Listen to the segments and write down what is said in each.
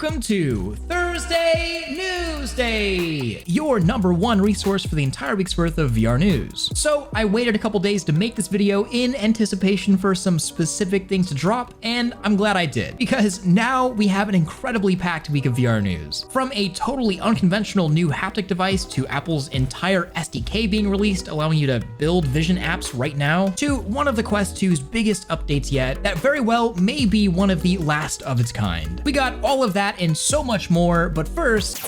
welcome to Thursday News Day, your #1 resource for the entire week's worth of VR news. So I waited a couple days to make this video in anticipation for some specific things to drop, and I'm glad I did, because now we have an incredibly packed week of VR news. From a totally unconventional new haptic device to Apple's entire SDK being released, allowing you to build Vision apps right now, to one of the Quest 2's biggest updates yet that very well may be one of the last of its kind. We got all of that and so much more, but first,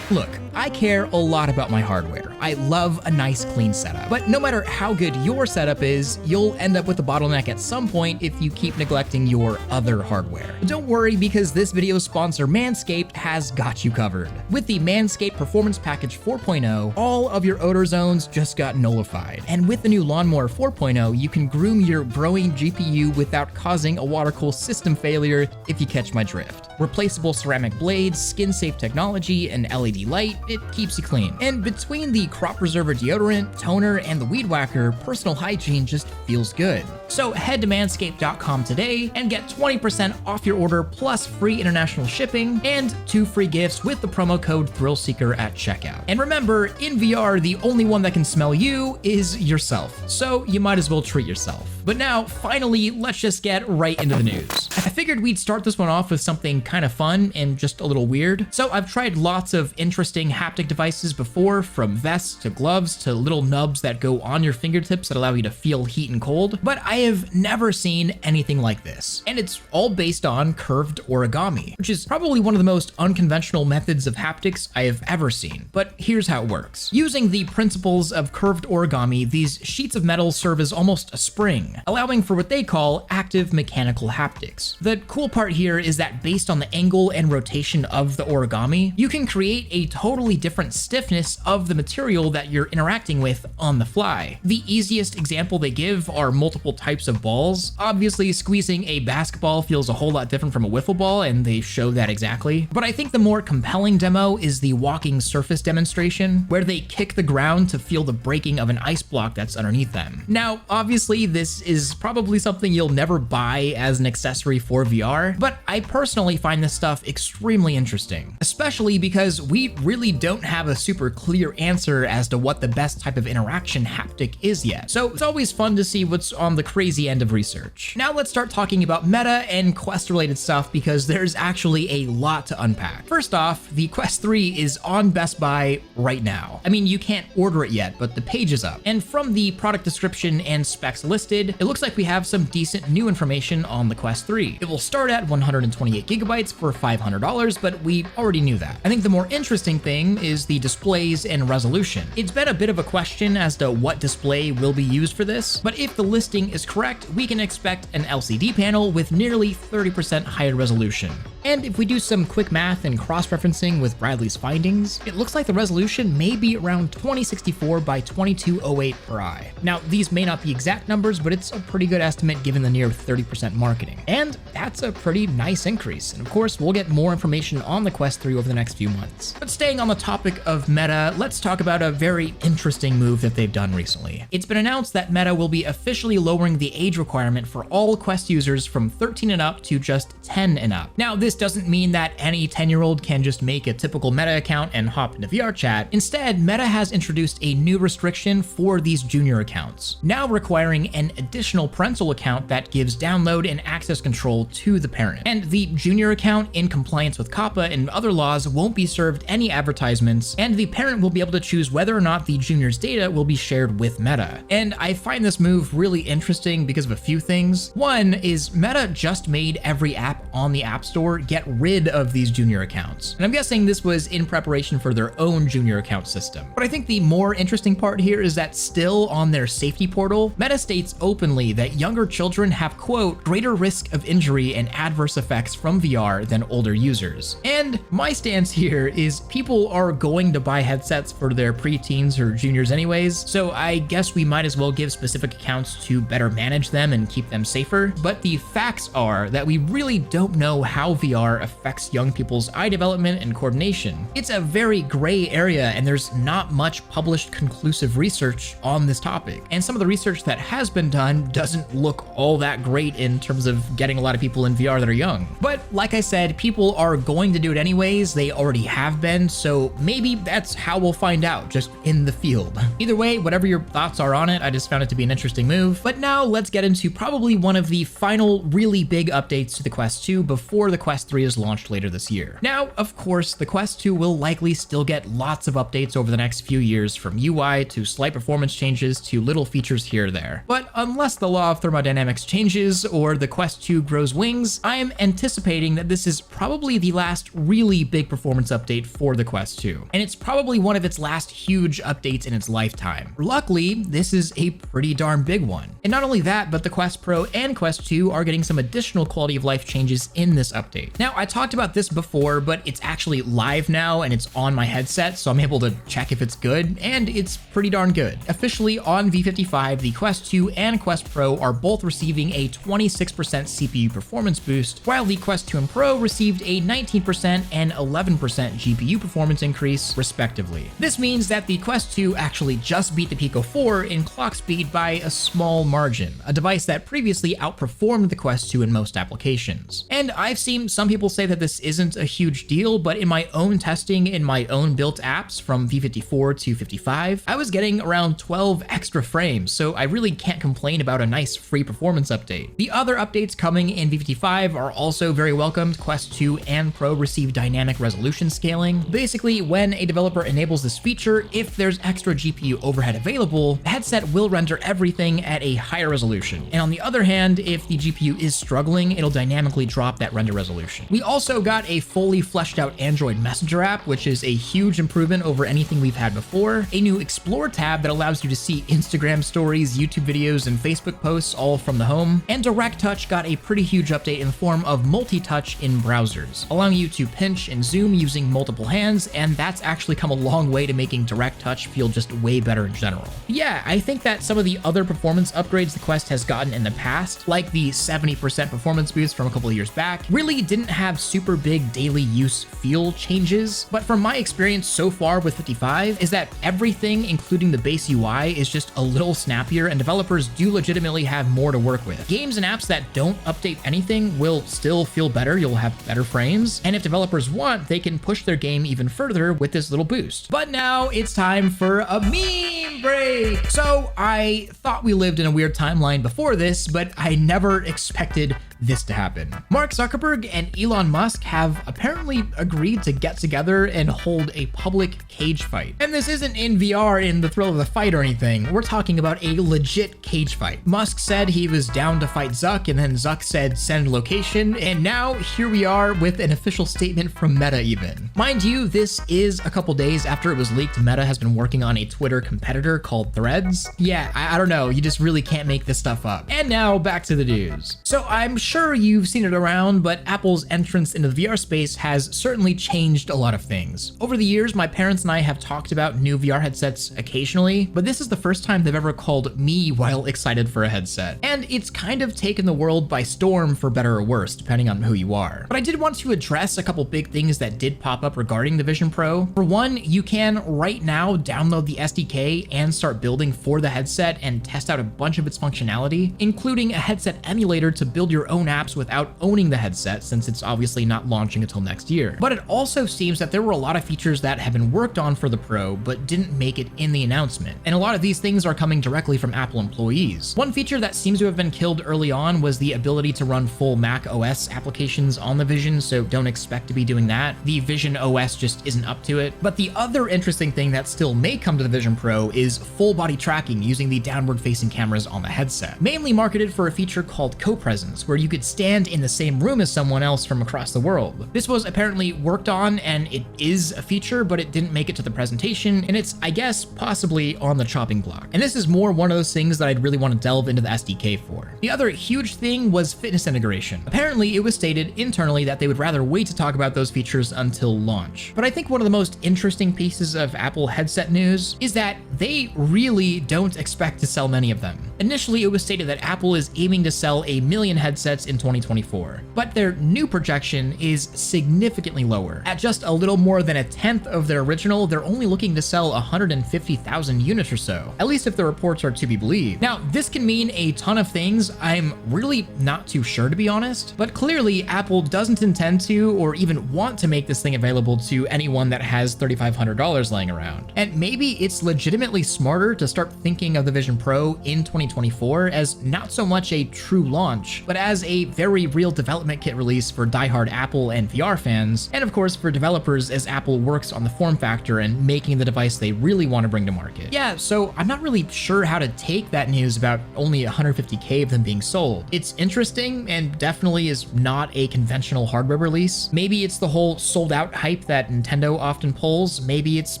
look, I care a lot about my hardware. I love a nice clean setup, but no matter how good your setup is, you'll end up with a bottleneck at some point if you keep neglecting your other hardware. Don't worry, because this video's sponsor Manscaped has got you covered. With the Manscaped Performance Package 4.0, all of your odor zones just got nullified. And with the new Lawnmower 4.0, you can groom your growing GPU without causing a water-cooled system failure, if you catch my drift. Replaceable ceramic blades, skin-safe technology, and LED light, it keeps you clean. And between the Crop Preserver deodorant, toner, and the Weed Whacker, personal hygiene just feels good. So head to manscaped.com today and get 20% off your order plus free international shipping and 2 free gifts with the promo code THRILLSEEKER at checkout. And remember, in VR, the only one that can smell you is yourself, so you might as well treat yourself. But now, finally, let's just get right into the news. I figured we'd start this one off with something kind of fun and just a little weird. So I've tried lots of interesting haptic devices before, from vests to gloves to little nubs that go on your fingertips that allow you to feel heat and cold, but I have never seen anything like this. And it's all based on curved origami, which is probably one of the most unconventional methods of haptics I have ever seen. But here's how it works. Using the principles of curved origami, these sheets of metal serve as almost a spring, allowing for what they call active mechanical haptics. The cool part here is that based on the angle and rotation of the origami, you can create a totally different stiffness of the material that you're interacting with on the fly. The easiest example they give are multiple types of balls. Obviously, squeezing a basketball feels a whole lot different from a wiffle ball, and they show that exactly. But I think the more compelling demo is the walking surface demonstration, where they kick the ground to feel the breaking of an ice block that's underneath them. Now, obviously, this is probably something you'll never buy as an accessory for VR, but I personally find this stuff extremely interesting, especially because we really don't have a super clear answer as to what the best type of interaction haptic is yet. So it's always fun to see what's on the crazy end of research. Now let's start talking about Meta and Quest related stuff, because there's actually a lot to unpack. First off, the Quest 3 is on Best Buy right now. I mean, you can't order it yet, but the page is up. And from the product description and specs listed, it looks like we have some decent new information on the Quest 3. It will start at 128 gigabytes for $500, but we already knew that. I think the more interesting thing is the displays and resolution. It's been a bit of a question as to what display will be used for this, but if the listing is correct, we can expect an LCD panel with nearly 30% higher resolution. And if we do some quick math and cross-referencing with Bradley's findings, it looks like the resolution may be around 2064 by 2208 per eye. Now, these may not be exact numbers, but it's a pretty good estimate given the near 30% marketing. And that's a pretty nice increase. And of course, we'll get more information on the Quest 3 over the next few months. But staying on the topic of Meta, let's talk about a very interesting move that they've done recently. It's been announced that Meta will be officially lowering the age requirement for all Quest users from 13 and up to just 10 and up. Now, this doesn't mean that any 10-year-old can just make a typical Meta account and hop into VR chat. Instead, Meta has introduced a new restriction for these junior accounts, now requiring an additional parental account that gives download and access control to the parent. And the junior account, in compliance with COPPA and other laws, won't be served any advertisements, and the parent will be able to choose whether or not the junior's data will be shared with Meta. And I find this move really interesting because of a few things. One is Meta just made every app on the App Store get rid of these junior accounts. And I'm guessing this was in preparation for their own junior account system. But I think the more interesting part here is that still on their safety portal, Meta states openly that younger children have, quote, greater risk of injury and adverse effects from VR than older users. And my stance here is people are going to buy headsets for their preteens or juniors anyways, so I guess we might as well give specific accounts to better manage them and keep them safer. But the facts are that we really don't know how VR affects young people's eye development and coordination. It's a very gray area, and there's not much published conclusive research on this topic. And some of the research that has been done time doesn't look all that great in terms of getting a lot of people in VR that are young. But like I said, people are going to do it anyways. They already have been, so maybe that's how we'll find out, just in the field. Either way, whatever your thoughts are on it, I just found it to be an interesting move. But now let's get into probably one of the final really big updates to the Quest 2 before the Quest 3 is launched later this year. Now, of course, the Quest 2 will likely still get lots of updates over the next few years, from UI to slight performance changes to little features here or there. But unless the law of thermodynamics changes or the Quest 2 grows wings, I am anticipating that this is probably the last really big performance update for the Quest 2, and it's probably one of its last huge updates in its lifetime. Luckily, this is a pretty darn big one. And not only that, but the Quest Pro and Quest 2 are getting some additional quality of life changes in this update. Now, I talked about this before, but it's actually live now and it's on my headset, so I'm able to check if it's good, and it's pretty darn good. Officially on V55, the Quest 2 and Quest Pro are both receiving a 26% CPU performance boost, while the Quest 2 and Pro received a 19% and 11% GPU performance increase, respectively. This means that the Quest 2 actually just beat the Pico 4 in clock speed by a small margin, a device that previously outperformed the Quest 2 in most applications. And I've seen some people say that this isn't a huge deal, but in my own testing in my own built apps from V54 to 55, I was getting around 12 extra frames, so I really can't complain about a nice free performance update. The other updates coming in V55 are also very welcomed. Quest 2 and Pro receive dynamic resolution scaling. Basically, when a developer enables this feature, if there's extra GPU overhead available, the headset will render everything at a higher resolution. And on the other hand, if the GPU is struggling, it'll dynamically drop that render resolution. We also got a fully fleshed out Android Messenger app, which is a huge improvement over anything we've had before, a new Explore tab that allows you to see Instagram stories, YouTube videos, and Facebook posts all from the home, and Direct Touch got a pretty huge update in the form of multi-touch in browsers, allowing you to pinch and zoom using multiple hands, and that's actually come a long way to making Direct Touch feel just way better in general. Yeah, I think that some of the other performance upgrades the Quest has gotten in the past, like the 70% performance boost from a couple of years back, really didn't have super big daily use feel changes, but from my experience so far with 55 is that everything, including the base UI, is just a little snappier, and developers do legitimately have more to work with. Games and apps that don't update anything will still feel better, you'll have better frames, and if developers want, they can push their game even further with this little boost. But now it's time for a meme break! So I thought we lived in a weird timeline before this, but I never expected this to happen. Mark Zuckerberg and Elon Musk have apparently agreed to get together and hold a public cage fight. And this isn't in VR in the thrill of the fight or anything. We're talking about a legit cage fight. Musk said he was down to fight Zuck, and then Zuck said send location, and now here we are with an official statement from Meta even. Mind you, this is a couple days after it was leaked Meta has been working on a Twitter competitor called Threads. Yeah, I don't know, you just really can't make this stuff up. And now back to the news. So I'm sure you've seen it around, but Apple's entrance into the VR space has certainly changed a lot of things. Over the years, my parents and I have talked about new VR headsets occasionally, but this is the first time they've ever called me while excited for a headset. And it's kind of taken the world by storm, for better or worse, depending on who you are. But I did want to address a couple big things that did pop up regarding the Vision Pro. For one, you can right now download the SDK and start building for the headset and test out a bunch of its functionality, including a headset emulator to build your own apps without owning the headset, since it's obviously not launching until next year. But it also seems that there were a lot of features that have been worked on for the Pro but didn't make it in the announcement, and a lot of these things are coming directly from Apple employees. One feature that seems to have been killed early on was the ability to run full Mac OS applications on the Vision, so don't expect to be doing that. The Vision OS just isn't up to it. But the other interesting thing that still may come to the Vision Pro is full body tracking using the downward facing cameras on the headset, mainly marketed for a feature called Co-Presence, where you could stand in the same room as someone else from across the world. This was apparently worked on, and it is a feature, but it didn't make it to the presentation, and it's, I guess, possibly on the chopping block. And this is more one of those things that I'd really want to delve into the SDK for. The other huge thing was fitness integration. Apparently, it was stated internally that they would rather wait to talk about those features until launch. But I think one of the most interesting pieces of Apple headset news is that they really don't expect to sell many of them. Initially, it was stated that Apple is aiming to sell 1 million headsets in 2024, but their new projection is significantly lower. At just a little more than a tenth of their original, they're only looking to sell 150,000 units or so, at least if the reports are to be believed. Now, this can mean a ton of things. I'm really not too sure, to be honest, but clearly Apple doesn't intend to or even want to make this thing available to anyone that has $3,500 laying around. And maybe it's legitimately smarter to start thinking of the Vision Pro in 2024 as not so much a true launch, but as a very real development kit release for diehard Apple and VR fans, and of course for developers as Apple works on the form factor and making the device they really want to bring to market. Yeah, so I'm not really sure how to take that news about only 150K of them being sold. It's interesting and definitely is not a conventional hardware release. Maybe it's the whole sold out hype that Nintendo often pulls, maybe it's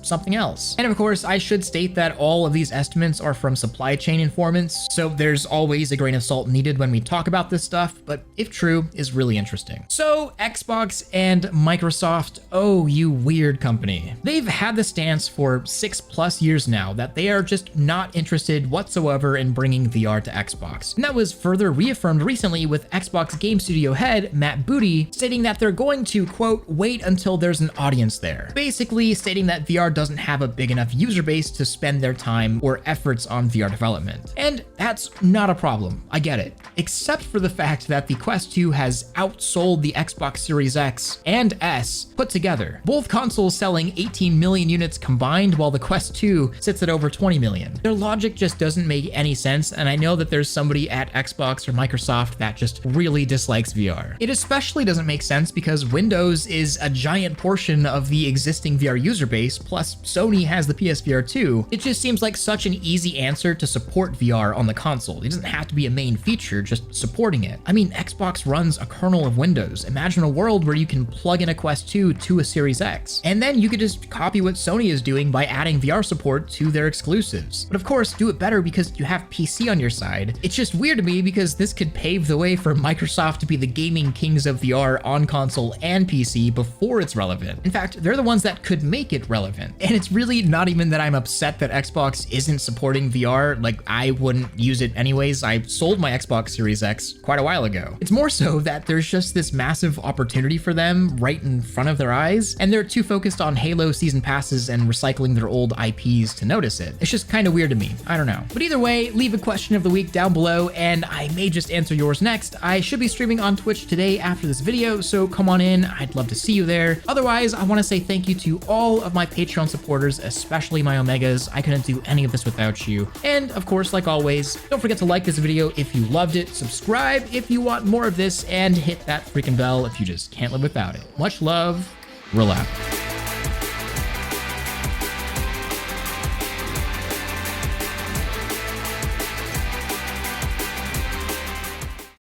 something else. And of course, I should state that all of these estimates are from supply chain informants, so there's always a grain of salt needed when we talk about this stuff, but if true, is really interesting. So Xbox and Microsoft, oh, you weird company. They've had the stance for 6+ years now that they are just not interested whatsoever in bringing VR to Xbox. And that was further reaffirmed recently with Xbox Game Studio head Matt Booty stating that they're going to, quote, wait until there's an audience there. Basically stating that VR doesn't have a big enough user base to spend their time or efforts on VR development. And that's not a problem, I get it. Except for the fact that the Quest 2 has outsold the Xbox Series X and S put together. Both consoles selling 18 million units combined, while the Quest 2 sits at over 20 million. Their logic just doesn't make any sense, and I know that there's somebody at Xbox or Microsoft that just really dislikes VR. It especially doesn't make sense because Windows is a giant portion of the existing VR user base, plus Sony has the PSVR 2. It just seems like such an easy answer to support VR on the console. It doesn't have to be a main feature, just supporting it. I mean, Xbox runs a kernel of Windows. Imagine a world where you can plug in a Quest 2 to a Series X, and then you could just copy what Sony is doing by adding VR support to their exclusives. But of course, do it better because you have PC on your side. It's just weird to me because this could pave the way for Microsoft to be the gaming kings of VR on console and PC before it's relevant. In fact, they're the ones that could make it relevant. And it's really not even that I'm upset that Xbox isn't supporting VR. Like, I wouldn't use it anyways. I sold my Xbox Series X quite a while ago. It's more so that there's just this massive opportunity for them right in front of their eyes, and they're too focused on Halo season passes and recycling their old IPs to notice it. It's just kind of weird to me. I don't know. But either way, leave a question of the week down below, and I may just answer yours next. I should be streaming on Twitch today after this video, so come on in. I'd love to see you there. Otherwise, I want to say thank you to all of my Patreon supporters, especially my Omegas. I couldn't do any of this without you. And of course, like always, don't forget to like this video if you loved it, subscribe if you want more of this, and hit that freaking bell if you just can't live without it. Much love, Relax.